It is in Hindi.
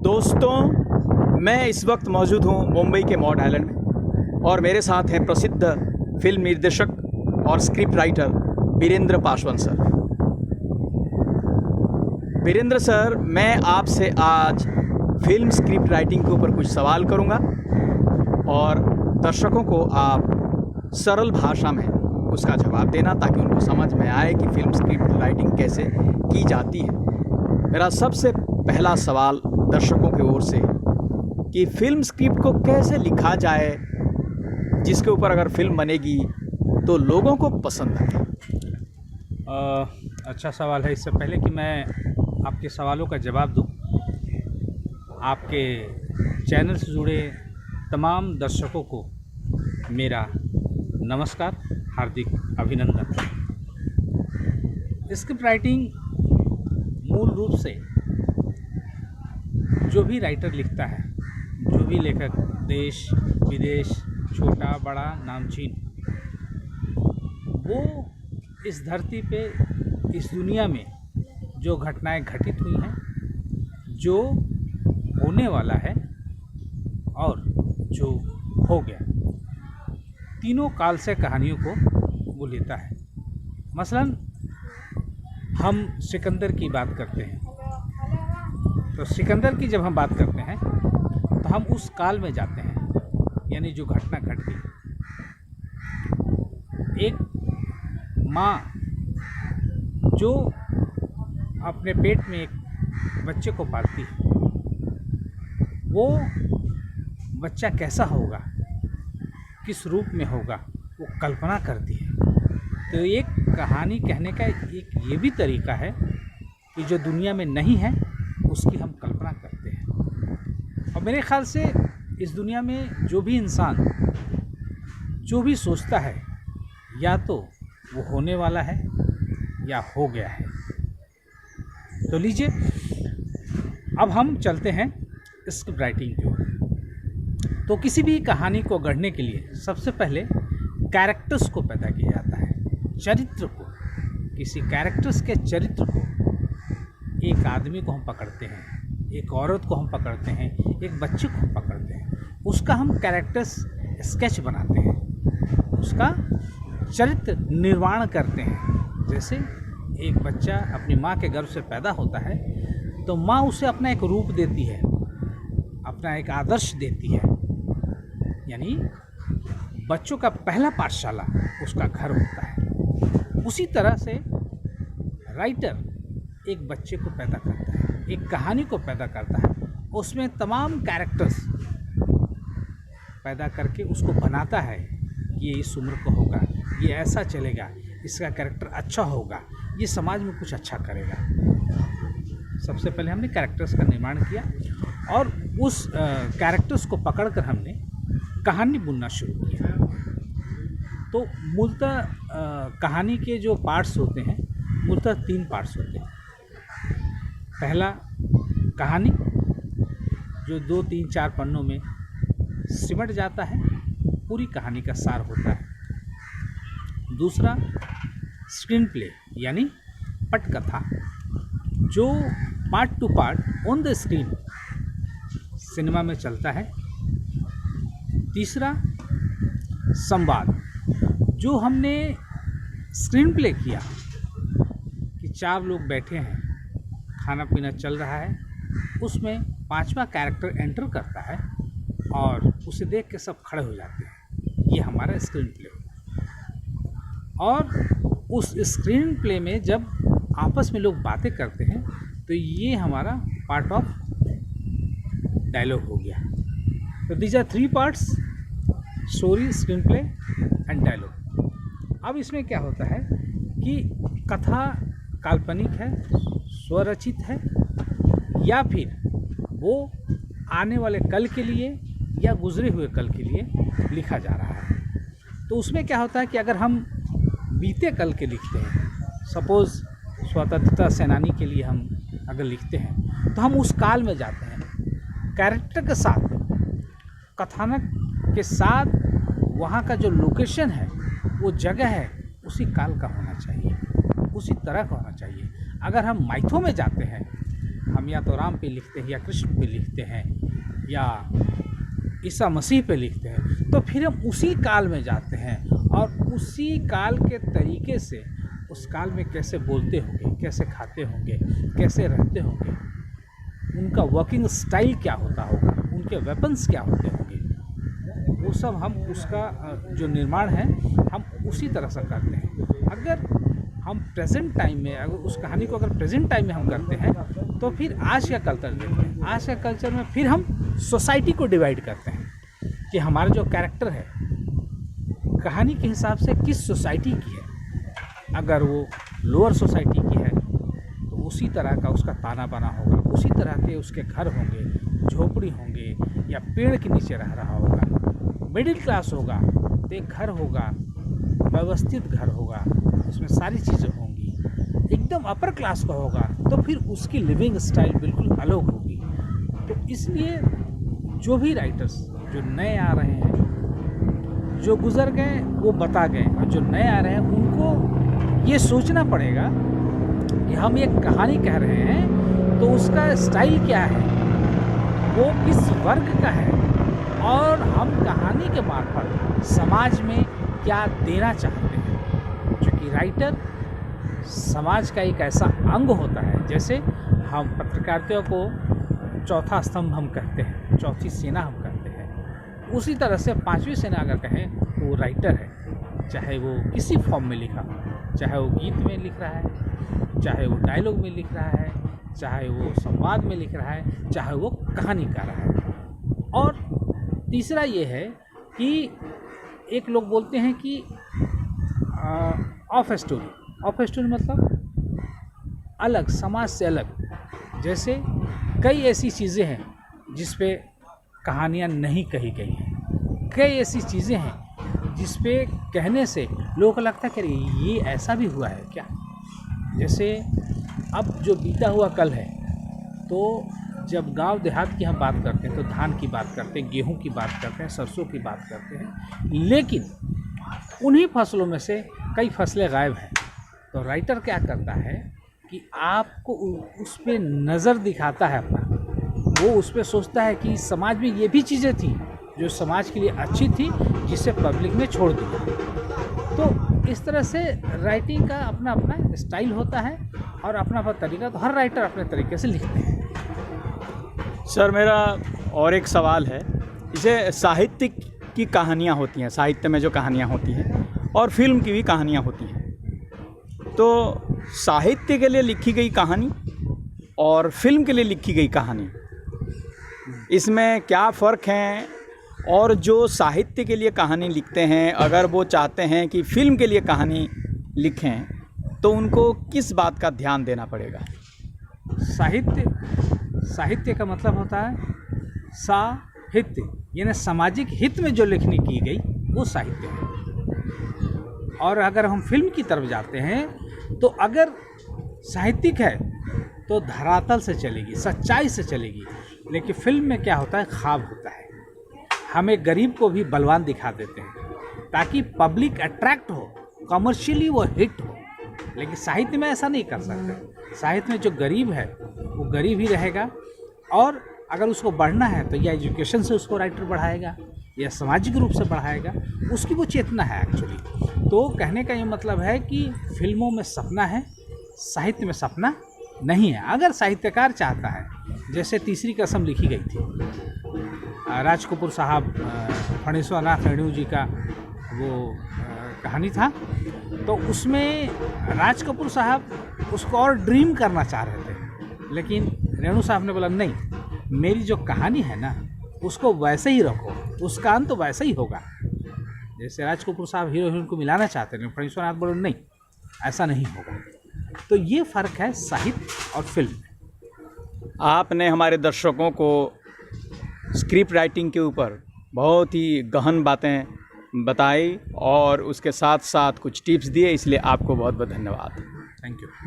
दोस्तों, मैं इस वक्त मौजूद हूँ मुंबई के मॉड आइलैंड में और मेरे साथ हैं प्रसिद्ध फिल्म निर्देशक और script writer Virendra Paswan sir. Virendra sir, मैं आपसे आज फिल्म स्क्रिप्ट राइटिंग के ऊपर कुछ सवाल करूँगा और दर्शकों को आप सरल भाषा में उसका जवाब देना ताकि उनको समझ में आए कि फिल्म स्क्रिप्ट राइटिंग कैसे की जाती है। मेरा सबसे पहला सवाल दर्शकों की ओर से कि फिल्म स्क्रिप्ट को कैसे लिखा जाए जिसके ऊपर अगर फिल्म बनेगी तो लोगों को पसंद आए। अच्छा सवाल है। इससे पहले कि मैं आपके सवालों का जवाब दूं, आपके चैनल से जुड़े तमाम दर्शकों को मेरा नमस्कार, हार्दिक अभिनंदन। स्क्रिप्ट राइटिंग मूल रूप से जो भी राइटर लिखता है, जो भी लेखक देश विदेश, छोटा बड़ा नामचीन, वो इस धरती पे, इस दुनिया में जो घटनाएं घटित हुई हैं, जो होने वाला है और जो हो गया, तीनों काल से कहानियों को वो लेता है। मसलन हम सिकंदर की बात करते हैं, तो सिकंदर की जब हम बात करते हैं तो हम उस काल में जाते हैं, यानी जो घटना घट गई। एक माँ जो अपने पेट में एक बच्चे को पालती है, वो बच्चा कैसा होगा, किस रूप में होगा, वो कल्पना करती है। तो एक कहानी कहने का एक ये भी तरीका है कि जो दुनिया में नहीं है उसकी हम कल्पना करते हैं। और मेरे ख्याल से इस दुनिया में जो भी इंसान जो भी सोचता है, या तो वो होने वाला है या हो गया है। तो लीजिए, अब हम चलते हैं स्क्रिप्ट राइटिंग की ओर। तो किसी भी कहानी को गढ़ने के लिए सबसे पहले कैरेक्टर्स को पैदा किया जाता है, चरित्र को। किसी कैरेक्टर्स के चरित्र को, एक आदमी को हम पकड़ते हैं, एक औरत को हम पकड़ते हैं, एक बच्चे को हम पकड़ते हैं, उसका हम कैरेक्टर्स स्केच बनाते हैं, उसका चरित्र निर्माण करते हैं। जैसे एक बच्चा अपनी माँ के गर्भ से पैदा होता है तो माँ उसे अपना एक रूप देती है, अपना एक आदर्श देती है। यानी बच्चों का पहला पाठशाला उसका घर होता है। उसी तरह से राइटर एक बच्चे को पैदा करता है, एक कहानी को पैदा करता है, उसमें तमाम कैरेक्टर्स पैदा करके उसको बनाता है कि ये इस उम्र का होगा, ये ऐसा चलेगा, इसका कैरेक्टर अच्छा होगा, ये समाज में कुछ अच्छा करेगा। सबसे पहले हमने कैरेक्टर्स का निर्माण किया और उस कैरेक्टर्स को पकड़कर हमने कहानी बुनना शुरू किया। तो मूलतः कहानी के जो पार्ट्स होते हैं, मूलतः 3 पार्ट्स होते हैं। पहला कहानी जो 2, 3, 4 पन्नों में सिमट जाता है, पूरी कहानी का सार होता है। दूसरा स्क्रीन प्ले यानी पटकथा, जो part two part on the screen cinema में चलता है। तीसरा संवाद, जो हमने स्क्रीन प्ले किया कि 4 लोग बैठे हैं, खाना पीना चल रहा है, उसमें 5वां कैरेक्टर एंटर करता है और उसे देख के सब खड़े हो जाते हैं। ये हमारा स्क्रीन प्ले। और उस स्क्रीन प्ले में जब आपस में लोग बातें करते हैं तो ये हमारा पार्ट ऑफ डायलॉग हो गया। तो these are 3 parts: story, screenplay and dialogue. अब इसमें क्या होता है कि कथा काल्पनिक है, स्वरचित है, या फिर वो आने वाले कल के लिए या गुजरे हुए कल के लिए लिखा जा रहा है। तो उसमें क्या होता है कि अगर हम बीते कल के लिखते हैं, सपोज़ स्वतंत्रता सेनानी के लिए हम अगर लिखते हैं, तो हम उस काल में जाते हैं, कैरेक्टर के साथ, कथानक के साथ, वहाँ का जो लोकेशन है, वो जगह है, उसी काल का होना चाहिए, उसी तरह का होना चाहिए। अगर हम माइथो में जाते हैं हम या तो राम पे लिखते हैं या कृष्ण पे लिखते हैं या ईसा मसीह पे लिखते हैं, तो फिर हम उसी काल में जाते हैं और उसी काल के तरीके से उस काल में कैसे बोलते होंगे, कैसे खाते होंगे, कैसे रहते होंगे, उनका वर्किंग स्टाइल क्या होता होगा, उनके वेपन्स क्या होते होंगे, वो सब हम उसका जो निर्माण है हम उसी तरह से करते हैं। अगर हम प्रेजेंट टाइम में, अगर उस कहानी को अगर प्रेजेंट टाइम में हम करते हैं तो फिर आज का कल्चर देखते हैं। आज का कल्चर में फिर हम सोसाइटी को डिवाइड करते हैं कि हमारा जो कैरेक्टर है कहानी के हिसाब से किस सोसाइटी की है। अगर वो लोअर सोसाइटी की है तो उसी तरह का उसका ताना बाना होगा, उसी तरह के उसके घर होंगे, झोपड़ी होंगे या पेड़ के नीचे रह रहा होगा। मिडिल क्लास होगा तो एक घर होगा, व्यवस्थित घर होगा, उसमें सारी चीज़ें होंगी। एकदम अपर क्लास का होगा तो फिर उसकी लिविंग स्टाइल बिल्कुल अलग होगी। तो इसलिए जो भी राइटर्स जो नए आ रहे हैं, जो गुजर गए वो बता गए, और जो नए आ रहे हैं उनको ये सोचना पड़ेगा कि हम एक कहानी कह रहे हैं तो उसका स्टाइल क्या है, वो किस वर्ग का है, और हम कहानी के मार्फत समाज में क्या देना चाहते हैं। क्योंकि राइटर समाज का एक ऐसा अंग होता है, जैसे हम पत्रकारिता को चौथा स्तंभ हम कहते हैं, चौथी सेना हम कहते हैं, उसी तरह से पांचवी सेना अगर कहें तो वो राइटर है। चाहे वो किसी फॉर्म में लिखा, चाहे वो गीत में लिख रहा है, चाहे वो डायलॉग में लिख रहा है, चाहे वो संवाद में लिख रहा है, चाहे वो कहानी कर रहा है। और तीसरा ये है कि एक लोग बोलते हैं कि ऑफ स्टोरी मतलब अलग, समाज से अलग। जैसे कई ऐसी चीज़ें हैं जिस पे कहानियाँ नहीं कही गई हैं, कई ऐसी चीज़ें हैं जिस पे कहने से लोगों को लगता है कि ये ऐसा भी हुआ है क्या। जैसे अब जो बीता हुआ कल है, तो जब गांव देहात की हम बात करते हैं तो धान की बात करते हैं, गेहूं की बात करते हैं, सरसों की बात करते हैं, लेकिन उन्हीं फसलों में से कई फसलें गायब हैं। तो राइटर क्या करता है कि आपको उस पर नज़र दिखाता है अपना, वो उस पर सोचता है कि समाज में ये भी चीज़ें थी जो समाज के लिए अच्छी थी, जिसे पब्लिक ने छोड़ दिया। तो इस तरह से राइटिंग का अपना अपना स्टाइल होता है और अपना अपना तरीका, तो हर राइटर अपने तरीके से लिखते हैं। सर मेरा और एक सवाल है, जैसे साहित्य की कहानियाँ होती हैं, साहित्य में जो कहानियाँ होती हैं और फिल्म की भी कहानियाँ होती हैं, तो साहित्य के लिए लिखी गई कहानी और फिल्म के लिए लिखी गई कहानी, इसमें क्या फ़र्क है? और जो साहित्य के लिए कहानी लिखते हैं, अगर वो चाहते हैं कि फिल्म के लिए कहानी लिखें तो उनको किस बात का ध्यान देना पड़ेगा? साहित्य का मतलब होता है साहित्य, यानी सामाजिक हित में जो लेखनी की गई वो साहित्य है। और अगर हम फिल्म की तरफ जाते हैं तो अगर साहित्यिक है तो धरातल से चलेगी, सच्चाई से चलेगी। लेकिन फिल्म में क्या होता है, ख्वाब होता है। हमें गरीब को भी बलवान दिखा देते हैं ताकि पब्लिक अट्रैक्ट हो, कमर्शियली वो हिट हो। लेकिन साहित्य में ऐसा नहीं कर सकते। साहित्य में जो गरीब है वो गरीब ही रहेगा, और अगर उसको बढ़ना है तो या एजुकेशन से उसको राइटर बढ़ाएगा या सामाजिक रूप से बढ़ाएगा, उसकी वो चेतना है एक्चुअली। तो कहने का ये मतलब है कि फिल्मों में सपना है, साहित्य में सपना नहीं है। अगर साहित्यकार चाहता है, जैसे तीसरी कसम लिखी गई थी, राज कपूर साहब, फणीश्वर नाथ रेणु जी का वो कहानी था, तो उसमें राज कपूर साहब उसको और ड्रीम करना चाह रहे थे, लेकिन रेणु साहब ने बोला नहीं, मेरी जो कहानी है ना उसको वैसे ही रखो, उसका अंत तो वैसा ही होगा। जैसे राज कपूर साहब हीरो हीरोइन को मिलाना चाहते हैं, फणीश्वर नाथ बोले नहीं, ऐसा नहीं होगा। तो ये फ़र्क है साहित्य और फिल्म। आपने हमारे दर्शकों को स्क्रिप्ट राइटिंग के ऊपर बहुत ही गहन बातें बताई और उसके साथ साथ कुछ टिप्स दिए, इसलिए आपको बहुत बहुत धन्यवाद। Thank you.